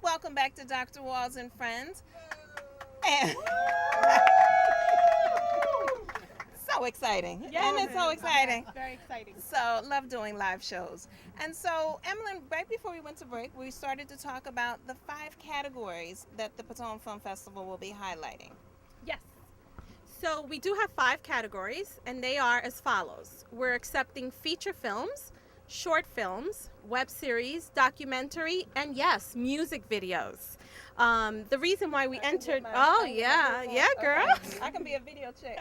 Welcome back to Dr. Walls and Friends. And so exciting. Yeah, Isn't it so exciting? Very exciting. So, love doing live shows. And so, Emlyn, right before we went to break, we started to talk about the 5 categories that the Piton Film Festival will be highlighting. Yes. So we do have 5 categories, and they are as follows. We're accepting feature films, short films, web series, documentary, and yes, music videos. The reason why we entered, girl. Okay. I can be a video chick.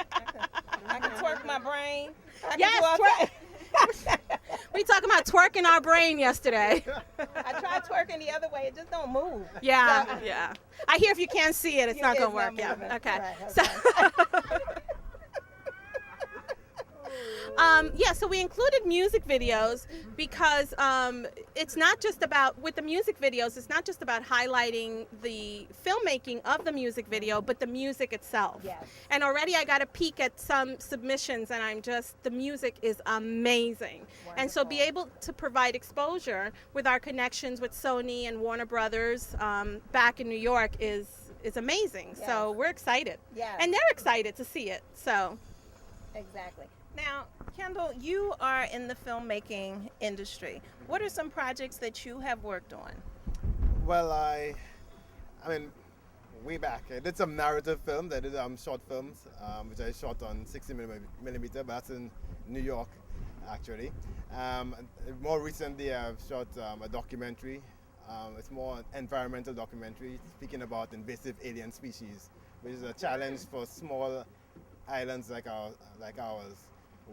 I can twerk my brain. I can Yes, do all twerk. We talking about twerking our brain yesterday. I tried twerking the other way. It just don't move. Yeah, So- yeah. I hear if you can't see it, it's not It's going to not work. Yeah. moving. Okay. Right, So, okay. so we included music videos because it's not just about, with the music videos, it's not just about highlighting the filmmaking of the music video, but the music itself. Yes. And already I got a peek at some submissions, and the music is amazing. And so be Wonderful. able to provide exposure with our connections with Sony and Warner Brothers back in New York is amazing. So Yes. we're excited. Yes. And they're excited to see it. So Exactly. Now, Kendall, you are in the filmmaking industry. What are some projects that you have worked on? Well, I mean, way back, I did some narrative films. I did short films, which I shot on 60 millimeter, but that's in New York, actually. More recently, I've shot a documentary. It's more an environmental documentary, speaking about invasive alien species, which is a challenge for small islands like ours,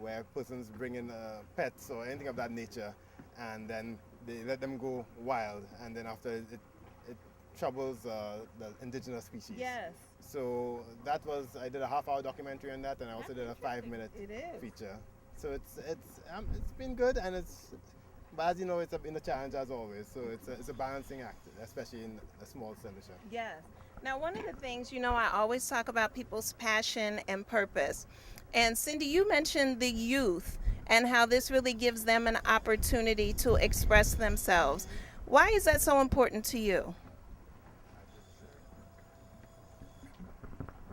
where persons bring in pets or anything of that nature, and then they let them go wild, and then after it troubles the indigenous species. Yes. So I did a half-hour documentary on that, and I also did a 5-minute It is. feature. So it's been good, and but as you know, it's been a challenge as always. So it's a balancing act, especially in a small center. Yes. Now, one of the things, I always talk about people's passion and purpose. And Cindy, you mentioned the youth and how this really gives them an opportunity to express themselves. Why is that so important to you?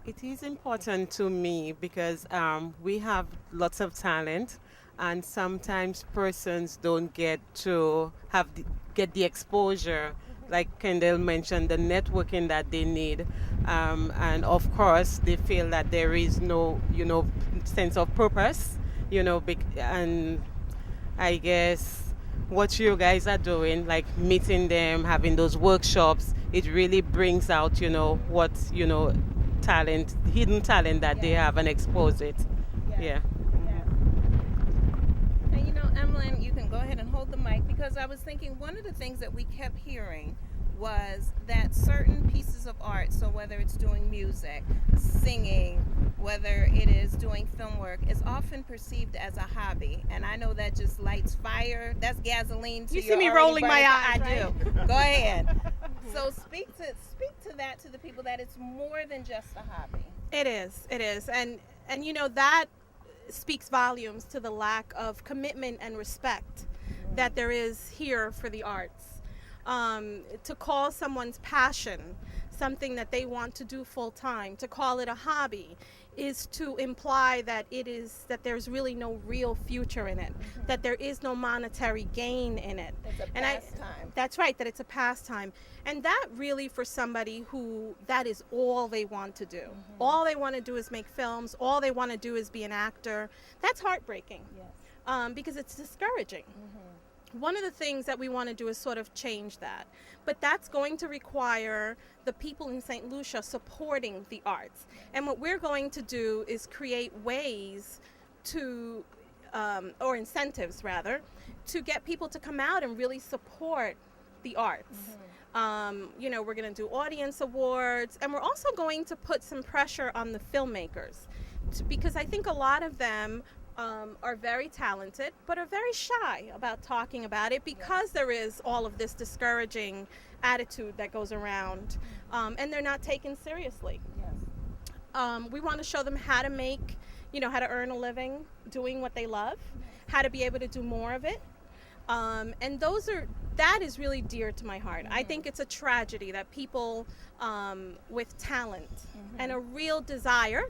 It is important to me because we have lots of talent, and sometimes persons don't get to get the exposure, like Kendall mentioned, the networking that they need, and of course they feel that there is no, sense of purpose, and I guess what you guys are doing, like meeting them, having those workshops, it really brings out, what, talent, hidden talent that they have, and expose it. Yeah. And Emlyn, you can go ahead and hold the mic, because I was thinking one of the things that we kept hearing was that certain pieces of art, so whether it's doing music, singing, whether it is doing film work, is often perceived as a hobby. And I know that just lights fire. That's gasoline to You your see me already rolling my burning eyes, car, right? Go ahead. So speak to that to the people, that it's more than just a hobby. it is. And that speaks volumes to the lack of commitment and respect that there is here for the arts. To call someone's passion something that they want to do full time, to call it a hobby, is to imply that there's really no real future in it, that there is no monetary gain in it. It's a pastime. That's right, that it's a pastime. And that really, for somebody who that is all they want to do. All they want to do is make films, all they want to do is be an actor. That's heartbreaking. Yes. Because it's discouraging. One of the things that we want to do is sort of change that. But that's going to require the people in St. Lucia supporting the arts. And what we're going to do is create ways to, or incentives rather, to get people to come out and really support the arts. We're going to do audience awards, and we're also going to put some pressure on the filmmakers, because I think a lot of them are very talented, but are very shy about talking about it because there is all of this discouraging attitude that goes around, and they're not taken seriously. Yes. We want to show them how to make, how to earn a living doing what they love, how to be able to do more of it. And that is really dear to my heart. I think it's a tragedy that people with talent and a real desire,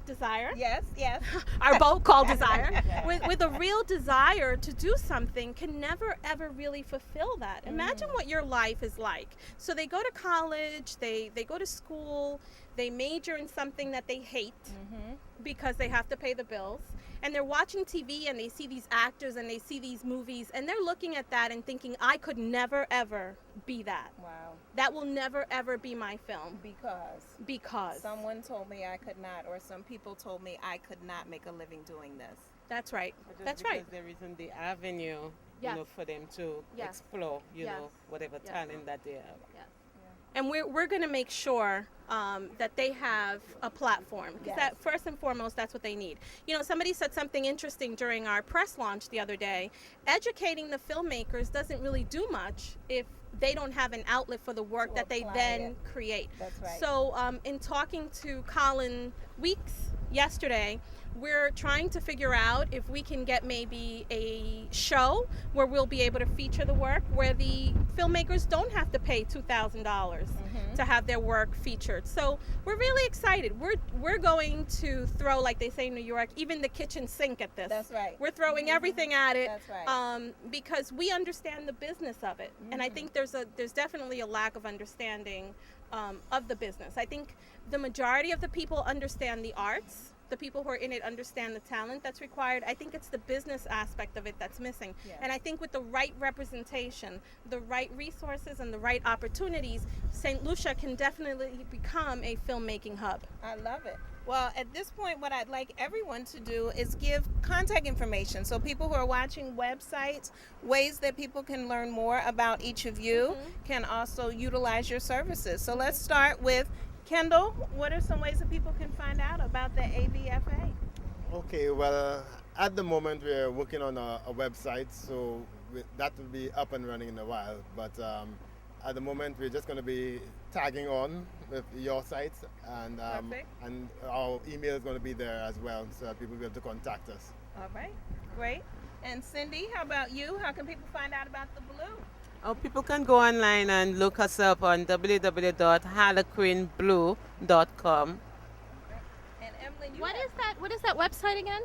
Yes, yes. are both called desire, with a real desire to do something can never ever really fulfill that. Imagine what your life is like. So they go to college, they go to school, they major in something that they hate because they have to pay the bills. And they're watching TV and they see these actors and they see these movies and they're looking at that and thinking, I could never ever be that. Wow. That will never ever be my film. Because someone told me I could not, or some people told me I could not make a living doing this. That's right. That's because right. there isn't the avenue, Yes. for them to Yes. explore, Yes. Whatever Yes. talent that they have. And we're going to make sure that they have a platform, because that first and foremost, that's what they need. Somebody said something interesting during our press launch the other day. Educating the filmmakers doesn't really do much if they don't have an outlet for the work that they then create. That's right. So in talking to Colin Weeks yesterday, we're trying to figure out if we can get maybe a show where we'll be able to feature the work, where the filmmakers don't have to pay $2,000 to have their work featured. So we're really excited. We're going to throw, like they say in New York, even the kitchen sink at this. That's right. We're throwing everything at it. That's right. Because we understand the business of it. And I think there's definitely a lack of understanding of the business. I think the majority of the people understand the arts. The people who are in it understand the talent that's required. I think it's the business aspect of it that's missing. Yes. And I think with the right representation, the right resources, and the right opportunities, St. Lucia can definitely become a filmmaking hub. I love it. Well, at this point, what I'd like everyone to do is give contact information. So people who are watching, websites, ways that people can learn more about each of you, can also utilize your services. So let's start with Kendall. What are some ways that people can find out about the AVFA? Okay, well, at the moment we're working on a website, so that will be up and running in a while. But at the moment we're just going to be tagging on with your sites, and our email is going to be there as well, so that people will be able to contact us. All right, great. And Cindy, how about you? How can people find out about the Blue? Oh, people can go online and look us up on www.harlequinblue.com. And Emily, What is that website again?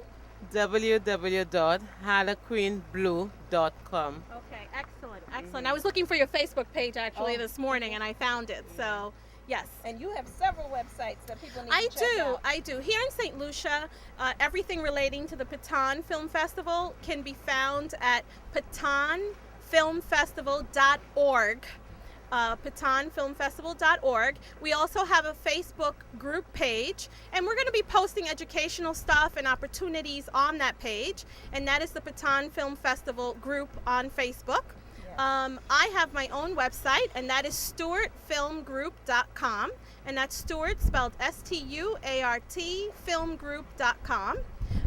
www.harlequinblue.com. Okay, excellent. I was looking for your Facebook page actually this morning, and I found it. So, yes. And you have several websites that people need to check out. I do. Here in St. Lucia, everything relating to the Piton Film Festival can be found at pitonfilmfestival.org. pitonfilmfestival.org. We also have a Facebook group page, and we're going to be posting educational stuff and opportunities on that page, and that is the Piton Film Festival group on Facebook. I have my own website, and that is stuartfilmgroup.com, and that's Stuart spelled Stuart filmgroup.com.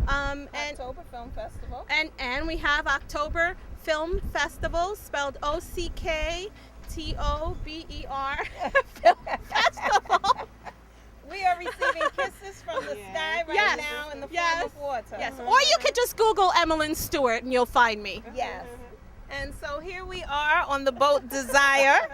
October Film Festival. And we have October Film Festival spelled OCKTOBER Film Festival. We are receiving kisses from the sky right now in the form of water. Yes. Or you could just Google Emmeline Stewart and you'll find me. Yes. And so here we are on the boat Desire.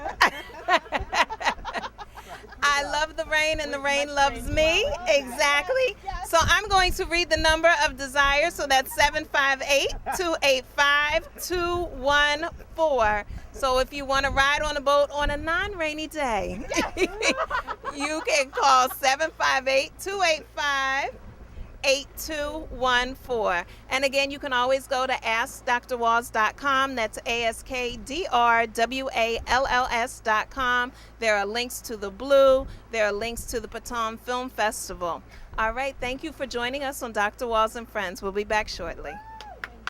I love the rain and the rain loves me. Exactly. So I'm going to read the number of Desire. So that's 758-285-214. So if you want to ride on a boat on a non-rainy day, you can call 758-285-8214. And again, you can always go to AskDrWalls.com. That's AskDrWalls.com. There are links to the Blue. There are links to the Piton Film Festival. All right, thank you for joining us on Dr. Walls and Friends. We'll be back shortly.